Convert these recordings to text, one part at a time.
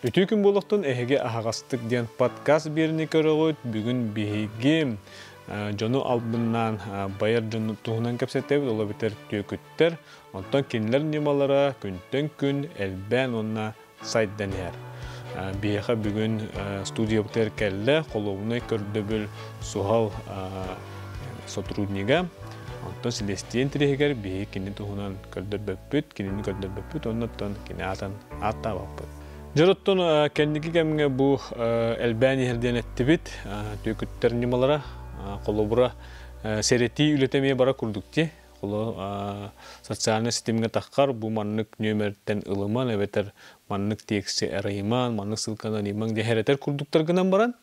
Үтүү күн болуқтun әхеге ағастық ден подкаст беріне көрігіт. Бүгін бейге жону албыннан байыр жону туғынан кәпсеттебіт, ола бітер түйекіттер. Онтан кенілер немалара күнтен күн әлбән онна сайттан әр. Бейға бүгін студия бітер кәлі, қолуыны көрді суғал сотруднига. Онтан Селестиен тірегер бейге кені туғынан көрдір бөппіт, кенені көрдір бөппіт, оннаттан кені атын атта баппыт. Жароттон кәндігі кәміңе бұл әлбән ерден әттібіт, түйекіттер немалара, қолы бұра сәреті үлетемeye бара күрдікте. Қолы социальный системге таққар, бұл маннық нөмерден ылыман, әветер маннық текісі әрайыман, маннық сылқанан иман дәхәрәтер күрдіктер гынан баран.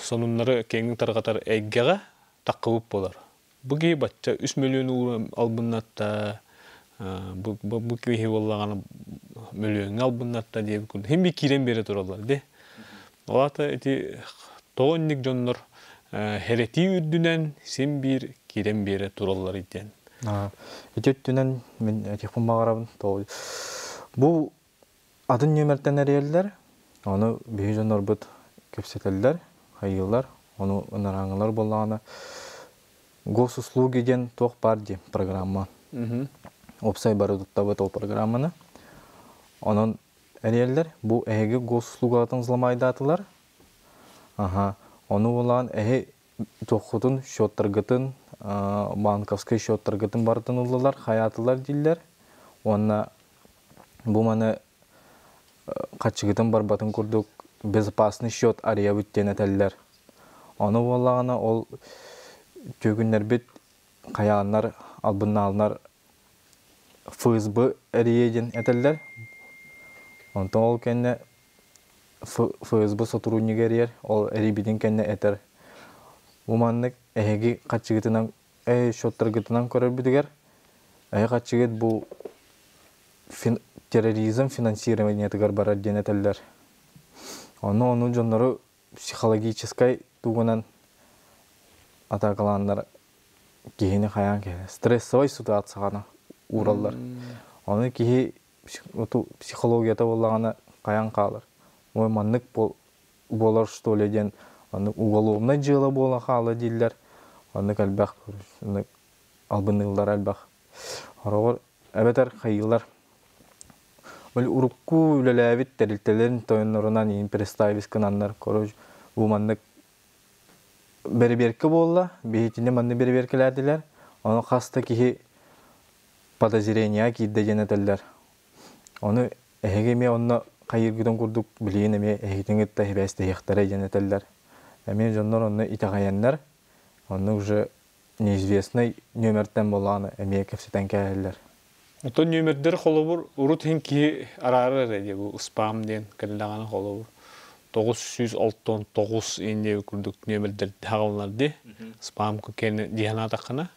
Сонымлары кәңін тарғатар әйгеға таққыбып болар. Бұғы батча 3 миллион албынатта, bu köyhe bollagana milyon albunnatta diye bir hem bir kiren beri turallar de. Olata eti toğunnik jonlar hereti üddünen sen bir kiren beri turallar iten. Eti üddünen men telefon bağırabın. Bu adın nömerten eriyerler. Onu bir jonlar bud köpseteller, hayırlar. Onu önerangılar bollagana Госуслуги ден тоқ бар де программа. Опсай бары тұттабыт ол программаны. Onun әрелер, бұл әйге госуслугатын зламайды атылар. Оны олаған әйге тоқытын, шоттарғытын, банковский шоттарғытын бардын ұлылар, хаятылар дейлер. Онына бұл маны қатшығытын барбатын күрдік, безопасный шот ария бүттен әтәлілер. Оны олағына ол төгінлер бет қаяғанлар, албынна алынар ФСБ әриеден әтәлілер. Онтан ол кәнне ФСБ сотрудник әрiyер, ол әрибеден кәнне әтір. Уманнық әйге қатшығытынан, шоттарғытынан көрір бідігер. Әй қатшығыт бұл терроризм финансирование-тігер барар ден әтәлілер. Оны жонлары психологическай туғынан атақаландар кейіні қаян кейі. Стрессовай ситуацияғана уралдар. Оны кейі психологията болағана қаян қалар. Ой, маннық болар что ли ден. Оны уголовна жылы бола қалы дейлер. Оны әлбәқ, албынығылар әлбәқ. Арағыр әбетер қайылар. Ол ұрықку үлеләвит тәрілтелерін тойынларынан ең представис кынанлар көріж. Бұл маннық бері-беркі болла, бейетіне манны бері-беркілерділер. Оны қаста кейі подозрения кейді женетелер. Оны әйгеме онына қайыргыдан күрдік білейін әме әйгетін ғытта әбәсті яқтары женетелер. Әмен жонлар оны итағаянлар, оны уже неизвестный нөмерттен болағаны әме кәпсетен кәлелер. Отон нөмердер қолы бұр, ұрыт хен кейі арары әді бұл спам ден кәлілағаны қолы бұр. 969 инде күрдік нөмердер тағылынарды. Спам көкені дияна таққана.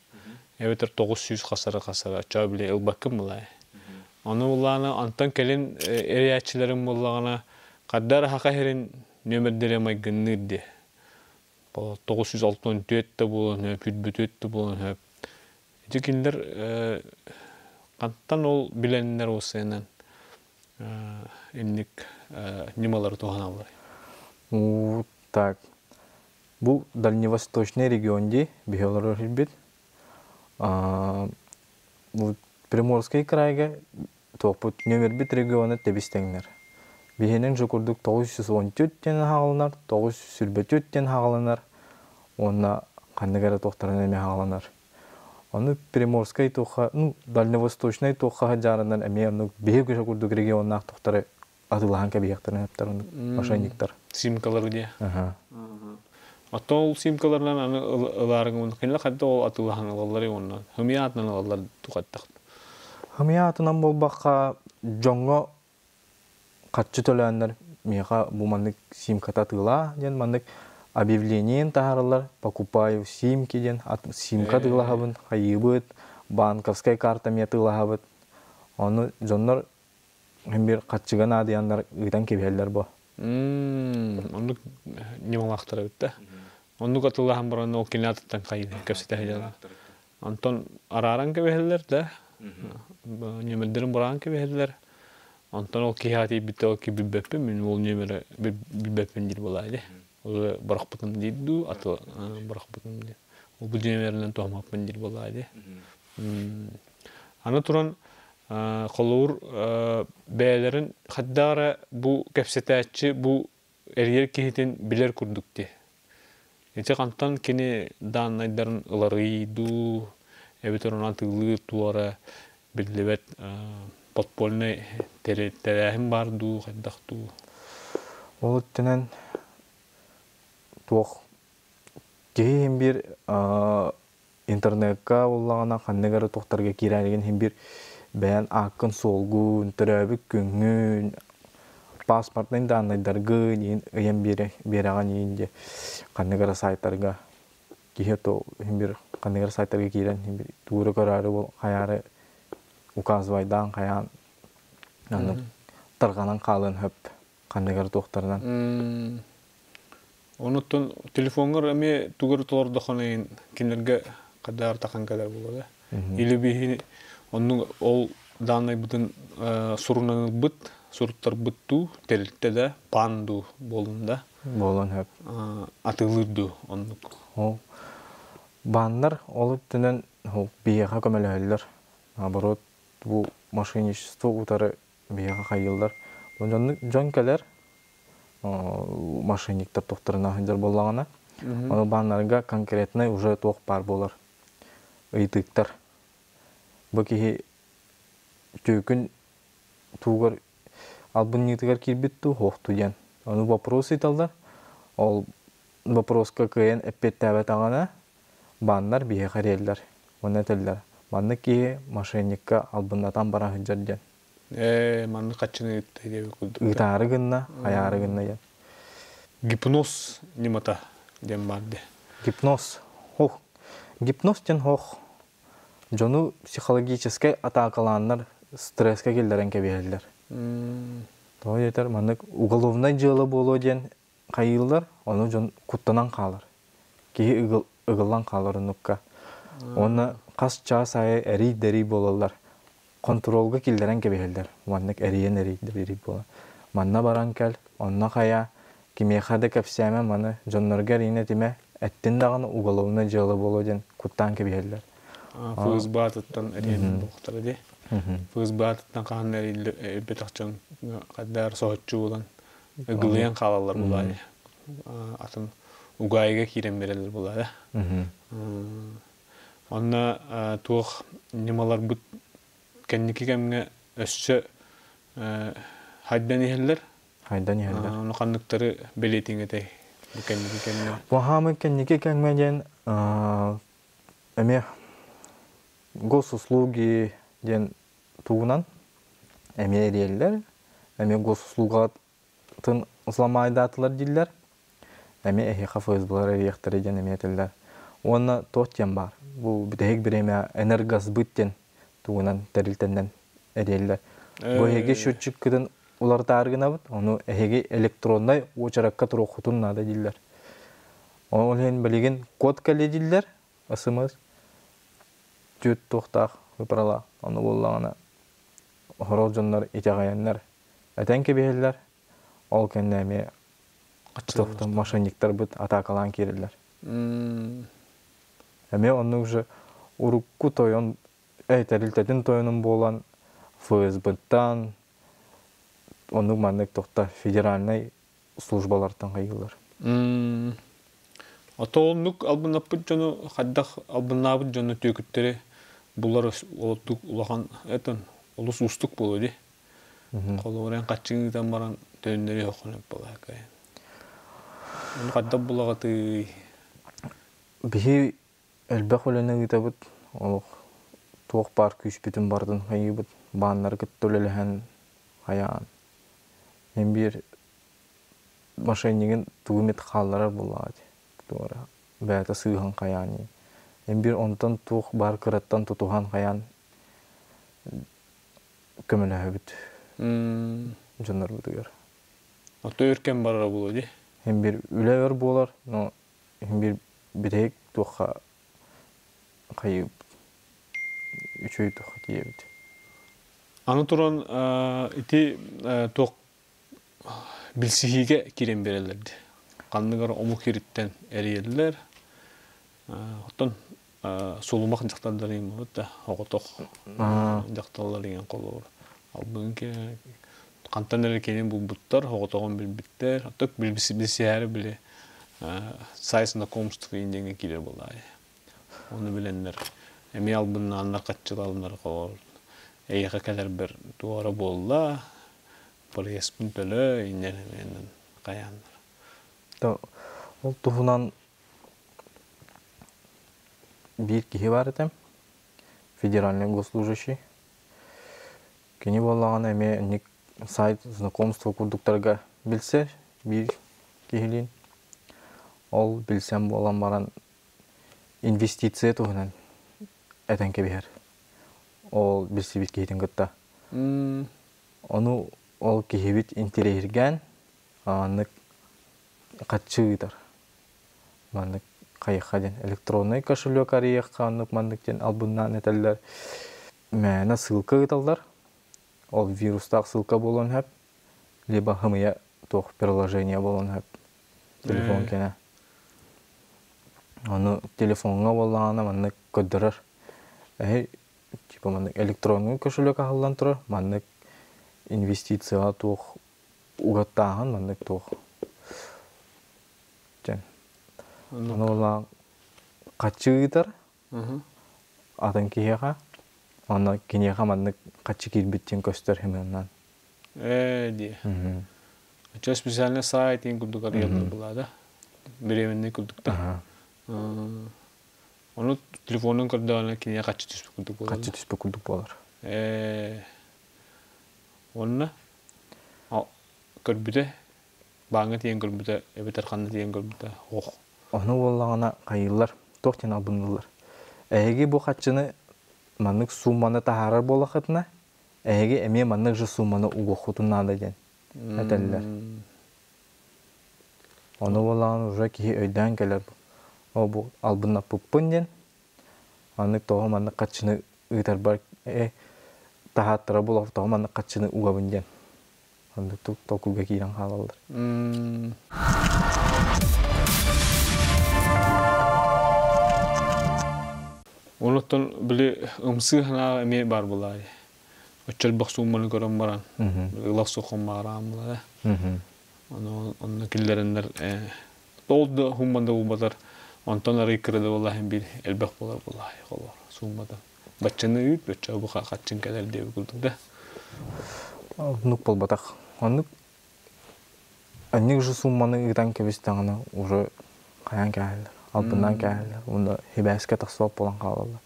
Әветер 900 қасары ачау біле ұлбақым бұлай. Оны бұлағына антан кәлін әриятчыларын бұлағына қаддар хақа херін нөмердері май гыннырды. 964 болын, бүт болын. Әтекендер қанттан ол біленінер осыйынан инник немалары туған алар. Так. Бұл дальневосточный регионде бігелары хилбет. Приморский крайга тоқпыт нөмер бит регионы тебістеңдер. Бігенен жүкірдік 914-тен хағылынар, 914-тен хағылынар, онына қандығары тоқтарын әме хағылынар. Оны Приморский тоққа, дальневосточный тоққа жарынар әме оны бейгі жүкірдік регионнақ тоқтары атылаған кәбейектірін әптер, мошенниктар. Симкалары де? Ата ол симкаларынан аны ыларың оны қайнала қадда ол атылған алалары онынан. Хымиятынан алалар тұқаттақ. Хымиятынан бол баққа жоңға қатшы төләнлер меға бұл мандық симката тыла ден мандық объявлениен тағарылар, покупаю симки ден, симка тыла хабын, хайыбыт, банковскай карта ме тыла хабыт. Оны жонлар бір қатшыған адыянлар ұйтан кебелер бұл. Onu nimalaqtara bitti. Onu katılağın buranın o kinattan kaydı kösete hediyalar. Anton araran kebehler de. Nimellerin buran kebehler. Ondan o kihati bitti o ki bilbeppe min ol nemere bilbeppen dil bolaydı. O bırakpıtın deydi atı bırakpıtın deydi. O bu nemerden tohmappen dil bolaydı. Ana turan kolur beylerin haddara bu kepsetatçı bu eriyer kihitin biler kurduk diye. Ece kantan kini danaydarın ılarıydı. Evet onun atılı tuara bilibet potpolne terehim bardu haddaktu. Ол үттінен туох кейі бір интернетка олағана қаннегары тоқтарға керәреген бір бәйін ақын солғын, түрәбік күнгін, паспортның данайдарғы ең бераған еңде қаннегары сайттарға кейі бір қаннегары сайттарға керен туыры көрәрі ол қаяры указывайдан қаян тұрғанан қалын хөп қаннегары тоқтарынан. Онуттан телефонғар әме тугар толорда қанайын кенерге қадар тақан кадар болады. Или бейхі оның ол данай бұтын сұрынан бұт, сұрыттар бұтту, тәрілтті де панду болында. Болын хөп. Атылырды онық. Бандар олып түнен бейеға көмелі Наоборот, бұл мошенничество утары бейеға қайылдар. Жон кәлер мошенниктер тоқтарына хынжар болағана. Оны баннарға конкретный уже тоқ бар болар. Ыйтыктар. Бұл кейі түйкін туғар албын нетігер келбетті хоқты ден. Оны вопрос италдар. Ол вопроска күйен әппет тәбәт ағана баннар бейеға релдер. Оны әтелдер. Манны кейі мошенникка албындатан бара хынжар ден. Манны қачыны Итары гынна, аяры гынна я. Гипноз немата дем барды. Гипноз. Гипноз ден хох. Жону психологический атакаланнар стресске келдерен кебелдер. То етер маннык уголовный жылы болу ден кайылдар, оны жон куттанан қалар. Кейі ыгыллан қалар нукка. Оны қас час айы әри-дәри болалар. Контролга килдерен кебелдер. Маннык әриен әри-дәри болар. Манна баран кәл, онна қая, кемехады кәпсәме маны жоннарга рейне тиме әттен дағаны уголовный жылы болу ден куттан кебелдер. ФСБ аттан әриен болуқтары де. ФСБ аттан қағын әрбет ақчан қаддар соғытчы болан үгілген қалалар болады. Атын угайға керен берелер болады. Онна туық немалар бұд кәннекі кәмге өсші хайдан ехелер. Хайдан ехелер. Оны қандықтары белетің әтей. Кәннекі кәмге. Бұхамы кәннекі кәмге ден әме госуслуги ден туғынан әме әрелер. Әме госуслуғатын ысламайдатылар дейлер. Әме әхеқа ФСБ-лар әректері ден әме әтілдер. Оны тоқтен бар. Бұл бітәйік бір әме энергаз бүттен туғынан тәрілтенден әрелер. Бұл әге шөтчік күдің олар тарғына бұд, оны әге электрондай очараққа тұру құтын нада дейлер. Ол ән білеген код кәлі дейлер, ысымыз төт тоқтақ өпірала. Оны болағына хорол жонлар етеғаянлар әтен кебелер, ол кәнді әме тоқтан мошенниктер бұд атакалан керелер. Әме оның уже урукку тойон, тәрілтетін тойының болан ФСБ-тан, оның маннық тоқта федеральный службалардан қайылар. Ата олнық албынаппыд жоны, қаддақ албынабыд жоны төкіттері бұлар олаттық ұлаған әтін, олыс ұстық болу де. Қолы орайын қатшыңыздан баран төніндері оқынып бола әкайын. Оны қаддақ бұлағаты... Бихи әлбәқ өлені ғытабыд, тоқ бар күш бүтін бардын қайыбыд, бағанлар күттөлеліген қаян. Мен бір машайнеген туғымет қалларар болады. Бәйті сыйған қаян. Мен бір онтан тоқ бар кыраттан тұтуған қаян көмілі өбіт. Жонар бұдығыр. Ата өркен барар болады? Мен бір үлі өр болар, мен бір бітейік тоққа қайып. Üçüğü toxu diyebidi. Аны туран ити ток билсихиге кирен берелерди. Канныгар омук кириттен эриелер. Оттон сулумак жактандарын болот да, оготок жакталар деген колор. Ал бүгүнкү кантанер кенен бу буттар оготогон билбиттер. Отток билсихери биле сайт знакомств инденге кирер болай. Onu bilenler. Emi albınna anlar kaççılalımlar kolor. Eyga kadar bir duvara bolla. Böyle espin tölü iner hemen kayanlar. Da ол туһунан bir киһи бар этем. Федеральный госслужащий. Кини боллаган эме ник сайт знакомства курдуктарга билсе, bir киһилин. Ол билсем болан баран инвестиция туһунан этенке бихер. Ол билси бит киһитин гытта. Ону ол киһибит интерегирген анык катчыгытар. Маннык кайхаден электронный кошелек ариякка аннык мандыктен албыннан этеллер. Мәна ссылка гыталдар. Ол вирустак ссылка болон хеп, либо хымыя тох приложение болон хеп. Телефон кене. Onu telefonga bolağana manныk ködürür. Типа маннык электронный кошелек ахаллан турар, маннык инвестиция тох угаттаган маннык тох. Жан. Аны болан качыгытар. Атын киега. Аны кинега маннык качы килбиттен көстөр хеменнан. Ди. Çok spesialne сайт ин курдук арыялар булады. Беременный курдукта. Onu telefonun kırdığına kineye kaçı түспүк курдук болар. Качы түспүк курдук болар. Онна көрбүтө баңы тиен көрбүтө, эбетер канны тиен көрбүтө. Ох. Onu bolağana кайыллар, тохтен албындылар. Эги бу качыны маннык сумманы тахарар болахытына, эги эме маннык же сумманы угохутунан да ден. Этеллер. Onu bolağан уже ки өйдөн келер. О бу албынна пуппунден. Аны того манны качыны ыйтар бар тахаттыра болов того манны качыны угабынден. Аны токуга кийрен халалдар. Онуттан биле ымсыхна эме бар булай. Өчөл баксумманы көрөм баран. Ылак сокон барам булай. Onu killerenler oldu hummanda bulmalar. Ondan arayı kırdı vallahi bir elbek bolar vallahi kolor sunmadan. Bachçanı üyüt bachça bu kaçın kadar dev kurduk da. Nuk bolbatak. Onuk annik же сумманы ыдан кебистаңына уже каян келди. Алпынан келди. Онда хебеске тасып болан калды.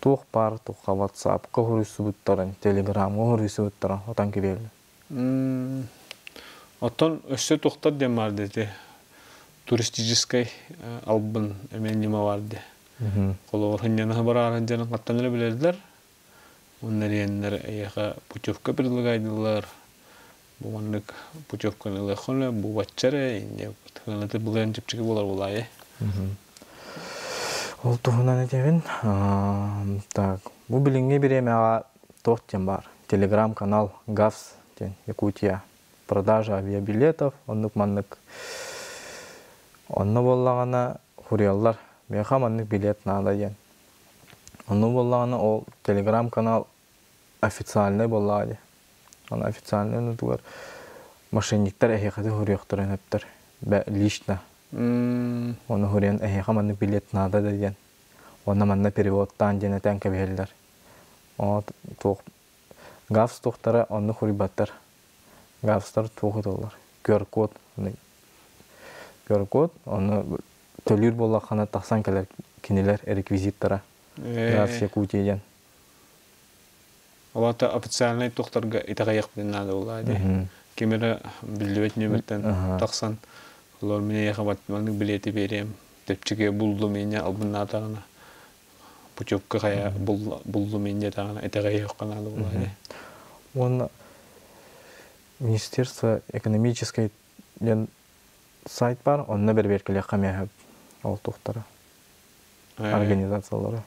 Тух бар, тухка WhatsApp, көрүсүбүттөрүн, Telegram, көрүсүбүттөрүн отан кебелди. Оттон өссө тоқтар дем бар деди. Туристической албын эмен нема барды. Колор хыннана барарын жанын каттанылы билердер. Оннар яннар аяга путевка предлагайдылар. Бу маннык путевканы лехоне, бу баччары, инде тыгынаты булган жипчиги болар булай. Ол туһунан этебин. Так, бу билинге биремага тохтен бар. Telegram канал ГАВС, Якутия. Продажа авиабилетов, оннук маннык. Онны боллагана хурияллар, меха маннык билет надо ден. Онны боллагана ол Telegram канал официальный боллагади. Он официальный нутугар мошенниктер эхехаты хурияктырын эптер. Лично. Оны хуриян эхеха маннык билет надо ден. Онны манна переводтан денетен кебеллер. ГАВС тохтара онны хурибаттар. Гавстар туғыдылар. QR-код. QR-код, оны төлір болла қана тақсан кәлер кенелер реквизиттара. Гавс Якутиян. Олата официальный тоқтарға итағаяқ білін нады олайды. Кемері білдібет нөмірттен тақсан. Олар мене яқабатманның білеті берем. Тепчіге бұлды мене албын атағына. Путевка қая бұлды мене тағына итағаяқ қанады олайды. Оны Министерство экономической сайт бар, онна берберкеле камяхаб ол тухтара. Организациялары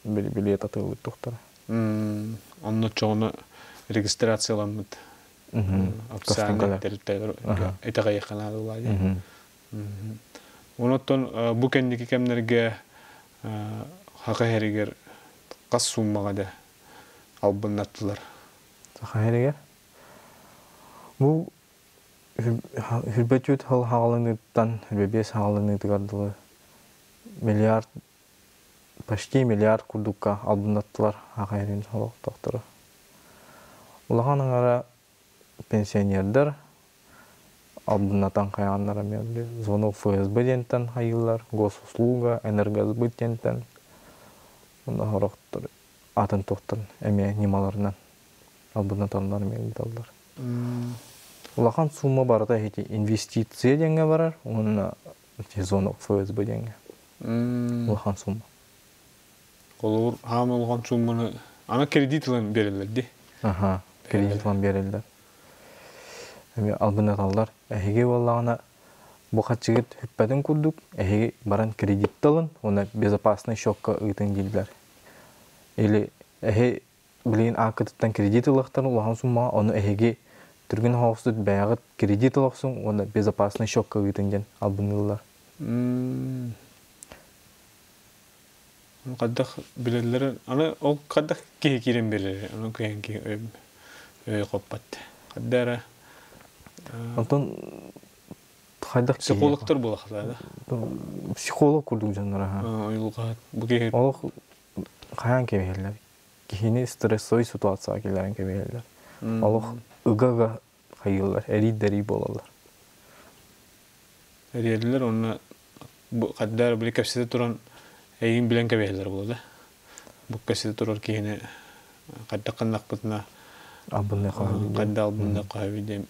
билет атылып тухтара. Онны чоғыны регистрацияламыт. Официальный территория. Это каяқана дулады. Онотон бу кендики кемнерге хакахеригер кас суммага да албынаттылар. Хакахеригер? Бу хүрбөтүт хал хагалыныктан хүрбебес хагалыныктыгардылы миллиард почти миллиард курдукка албынаттылар хакахерин холок доктору. Улаханыңара пенсионердер албыннатан каяннара мерди зону ФСБ дентен хайылар, госуслуга, энергосбыт дентен. Онда хорохтор атын токтор эме нималарынан албыннатандар мердилар. Улахан сумма барда эти инвестиция денге барар, онна зону ФСБ денге. Улахан сумма. Колор хамылган сумманы ана кредитлен берилер ди. Аха, кредитлен берилер. Эми албынаталар эһиге боллагана бу хатчыгыт хүппәден курдук, эһиге баран кредит талын, оны безопасный шокка ыйтын дилдер. Или эһи билин акыттан кредит алактан улахан сумма, оны эһиге түргүн хаусут бәягыт кредит алаксың, оны безопасный шокка ыйтын ден албынылар. Каддах билелер, аны ол каддах кирен берер, аны кенки коппат. Каддара Антон хайдак психологтор булахта да. Психолог курдук жаннара. Ойлуга буге Ол каян кебелер. Кихини стрессой ситуация келерин кебелер. Ол ыгага хайылар, эриддери болалар. Эриддерлер оны бу каддар биле кепсете туран эйин билен кебелер болду. Бу кепсете турар кихини каддакынак бутна абынны кабы. Каддал бунда кабы дем.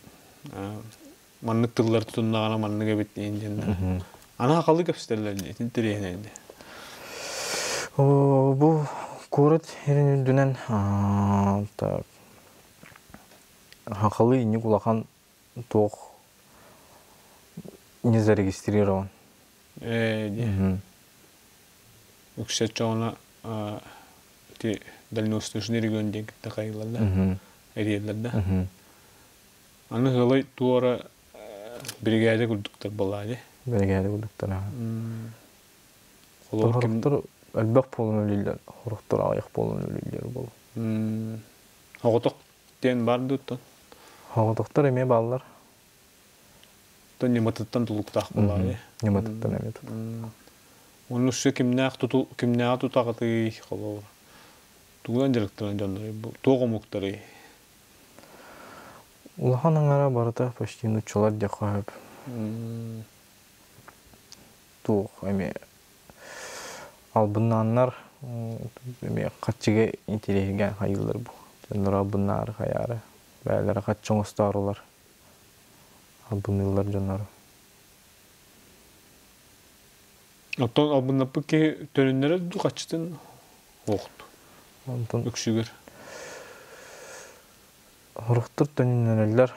Маннык тыллар тутуннагана манныга беттен женде. Ана акылы кепсетерлер тинтеренде. Бу көрөт эринүндүнөн так акылы не кулахан тох не зарегистрирован. Үксет чоғына дальневосточный регионде кайыларда, әриелерді. Аны ғылай туара бригада күрдіктер болады. Бригада күрдіктер. Хорықтыр әлбәқ болын өлілер, хорықтыр аяқ болын өлілер бол. Хоғытық ден барды ұттан? Хоғытықтар еме балылар. Нематыттан тұлықтақ болады. Нематыттан еме тұлықтақ. Onun üstü kimnäge tutaqaty qolar. Tuğan jelektiren janları bu toğumukları. Улаханын ара барыта почти нучалар жакап. Тух эми албыннаннар эми катчыга интереген хайылар бу. Жандар албыннар хаяры. Бәләр катчоңстарлар. Албыннылар жаннары. Оттон албыннаппы ке төнүннөрө дукачтын окту. Онтон өксүгөр. Хорохтор төнүннөрөлөр.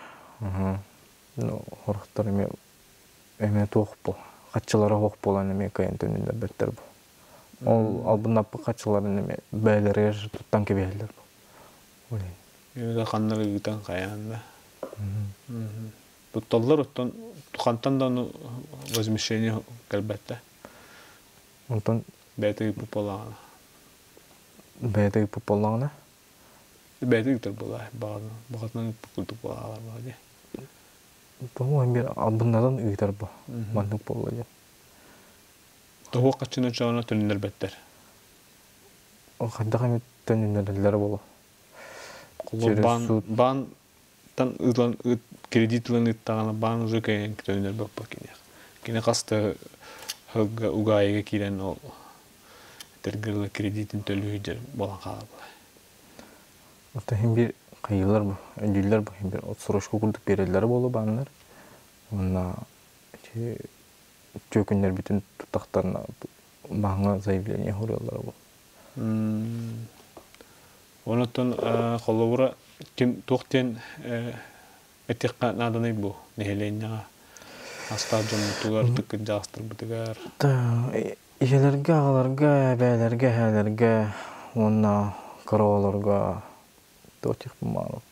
Хорохтор эме тоқ бу. Катчылары ок болан эме кайын төнүндөр беттер бу. Ол албыннаппы катчыларын эме бәйлерге туттан кебелер бу. Олай. Эме каннары гытан каянда. Тутталлар оттон тухантан да возмещение калбетте. Онтон бәйтеги пополагана. Бәйтеги пополагана? Бәйтеги төр була, багатынан культук була бади. Тому бир албындан ыйтар бу. Мандык болду. Того качына чана төннөр беттер. О кандагы төннөрлөр болу. Бан тан ыдлан кредитлен ыттагана бан уже кайын төннөр баппа кине. Кине касты угайга кирен ол тергерлы кредитин төлөйдер болан калабы. Ота химбир кайылар бу, өндүлөр бу химбир отсурушку курдук берелер болу бандар. Онна чөкүндөр бүтүн тутактарына баңа заявление хорулар бу. Онотон колобура ким токтен этекка наданы бу нехеленга Астажын тугар тыкын жастыр бутыгар. Ишелерге, агаларга, бәйлерге, хәлерге, онна короваларга тотих бумалып.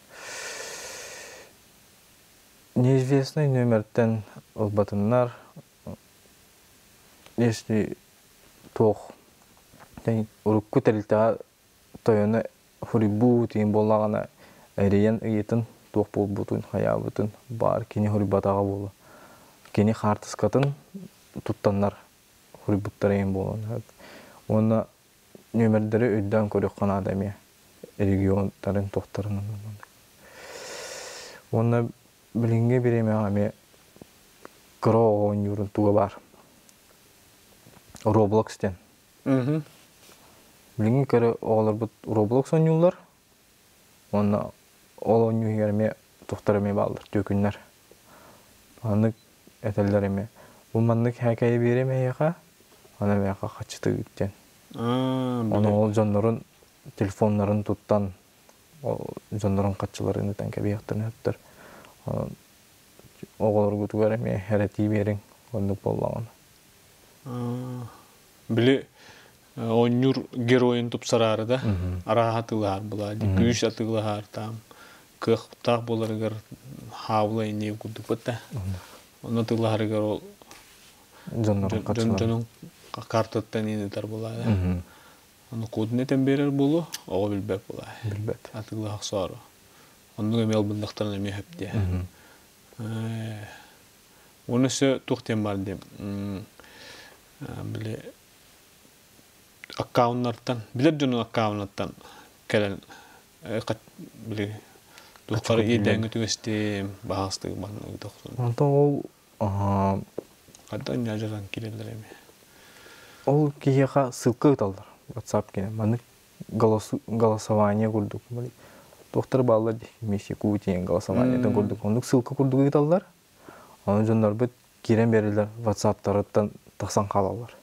Известный номертен олбатыннар, если тох, урукку тәрілтіға тойыны хурибу тейін болағана әрейен үйетін тох болбутын, хаябытын бар, кені хурибатаға болу. Кені қартысқатын тұттаннар хурибуттар ең болуын. Оны нөмірдері өйден көрек қана адамия, регионтарын тоқтарының. Оны білінге береме ағаме кіро оғын юрын туға бар. Roblox'ten. Bilgin kere oğlar bu Roblox oynuyorlar. Ona ol oynuyorlar tohtarımı bağlar, dökünler. Anlık etellerimi. Bu manlık hikaye birime yaka. Ona yaka kaçtı gideceksin. Ona ol canların telefonların tuttan o canların kaççılarını tanke bir yaptığını yaptır. Oğlar götürürüm hereti birin onluk bollağın. Bili oyunur geroyun tupsararı da arahatılар бұла, güç atılар tam kıhtaq bolarıgar havla innev kuduk bata. Onu atılар gar ol canın kartattan inetar бұла. Onu koduneten berer bolu, o bilbep бұла. Atılaq sonra. Onu emel bundaktan eme hep diye. Onu se tuğtem var dem. Bile accountlardan, bilir canın accountlardan gelen bile doktor iyiden götürstem bahastığı bana doktor. Anta ol Hatta nyajaran kilerlerimi. Ol kiyaka ссылка ыталдар. WhatsApp кене. Маны голосование курдук. Доктор баллар меши кутен голосованиеден курдук. Ондук ссылка курдук ыталдар. Аны жондар бит кирен берилер WhatsApp-тарыттан тақсан қалалар.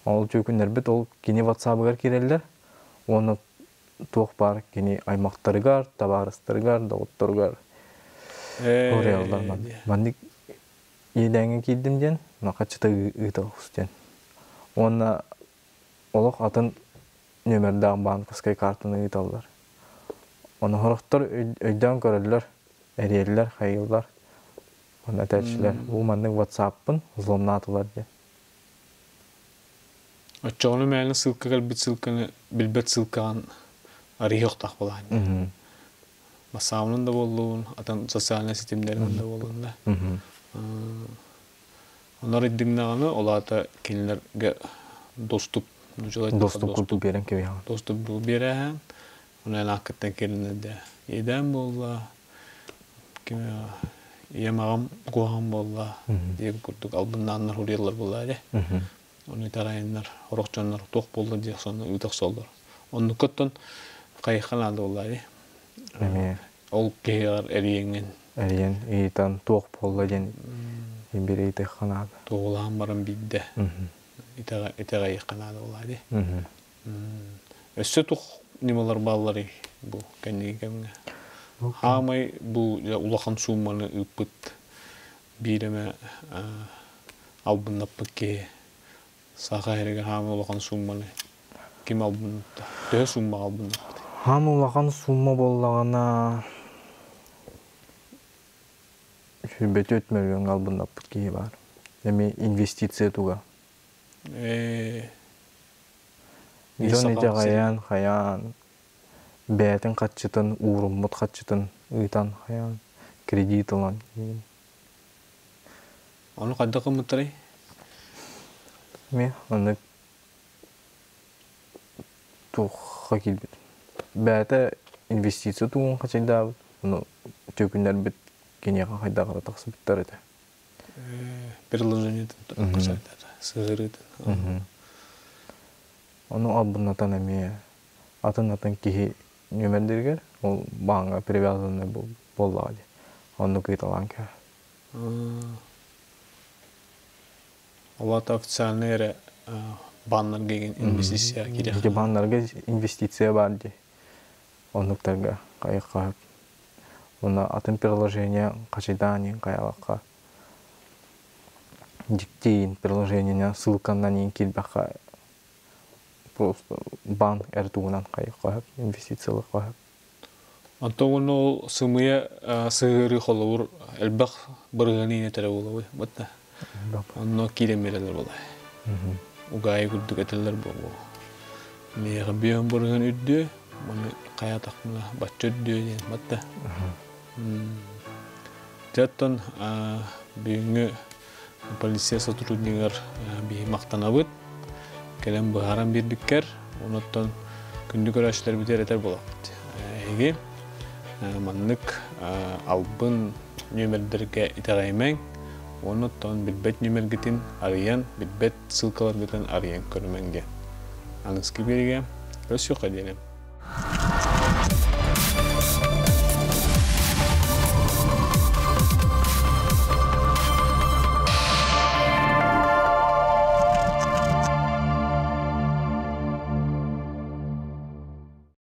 Ол жөкіндер біт, ол кені WhatsApp-ығар керелер. Оны тоқ бар, кені аймақтарығар, табарыстарығар, дауыттарығар. Ореалдар ман. Мандик едәңі кейдімден, нақачыта ұйтал құстен. Оны олық атын нөмірдіғ банковскай картыны ұйталдар. Оны хорықтар өйден көрілер, әрелер, қайылдар. Оны әтәтшілер. Бұл мандың WhatsApp-ын зломна атылар ден. Çoğunu məline sılkıqal bit sılkını bilbet sılkıqan arıyıq taq bulan. Masamının da bolluğun, atan sosyal sistemlerinin de bolluğun da. Onlar iddiğinağını olata kendilerge dostup Dostuplu beren kebi han. Dostuplu beren. Ona hakikaten kendine de yeden bolla. Kimi yemağım goğam bolla. Diye kurduk. Albındanlar huriyallar bolla de. Onu tarayınlar, orokcanlar toq boldu diye sonra uytaq soldur. Onu kötten qayıqan aldı olaydı. Ol keğer eriyengen. Eriyen eyitan toq boldu den bir eyte xanadı. Toğulan barın bidde. Ite qayıqan aldı olaydı. Össe toq nimalar balları bu kendine kemine. Hamay bu ulaqan summanı ıpıt bireme albınapı ki Sağa herege hamı olağan summalı. Kim albın? Döhe summa albın. Hamı olağan summa bollağana şürbeti ötmeliyon albın yapıt ki var. Demi investisiya tuğa. Jön ete kayan, bəyətin qaçıtın, uğrummut qaçıtın, ıytan kayan, kredit olan. Onu qadda qımıtırı? Onu tuğa kilbet. Bəyətə investisiya tuğun qaçayda onu tökünlər bit geniyaka qayda qara taqsı bittar ete. Приложение qaçayda, sığırı. Onu albınatan əməyə, atın kihi nömerdirger, o bağa привязаны bollağı. Onu qıytalan kə. Олата официальные баннарга инвестиция керек. Эти баннарга инвестиция бар ди. Онуктарга кайыкка. Оны атын приложение качайдан каялакка. Диктейн приложение ссылка на нин килбака. Просто банк эртугунан кайыкка инвестициялык кайып. Антон ол сымыя сыгыры холовур элбах бырганы нетер болой. Батта. Онно килемелер болай. Угай гүрдүк этелер болу. Не габиям бырган үддү, маны кая такмына бачөддү батта. Жаттан бүгүнгү полиция сотрудниктер би мактанабыт. Келем быгаран бирдиккер, оноттон күндүк көрөшлөр битеретер болот. Эги маннык албын нөмердерге итагаймаң, оноттон билбет нөмергитин арыян, билбет ссылкалар гытын арыян көрмөнгө. Аңыски берге, өсү кадерем.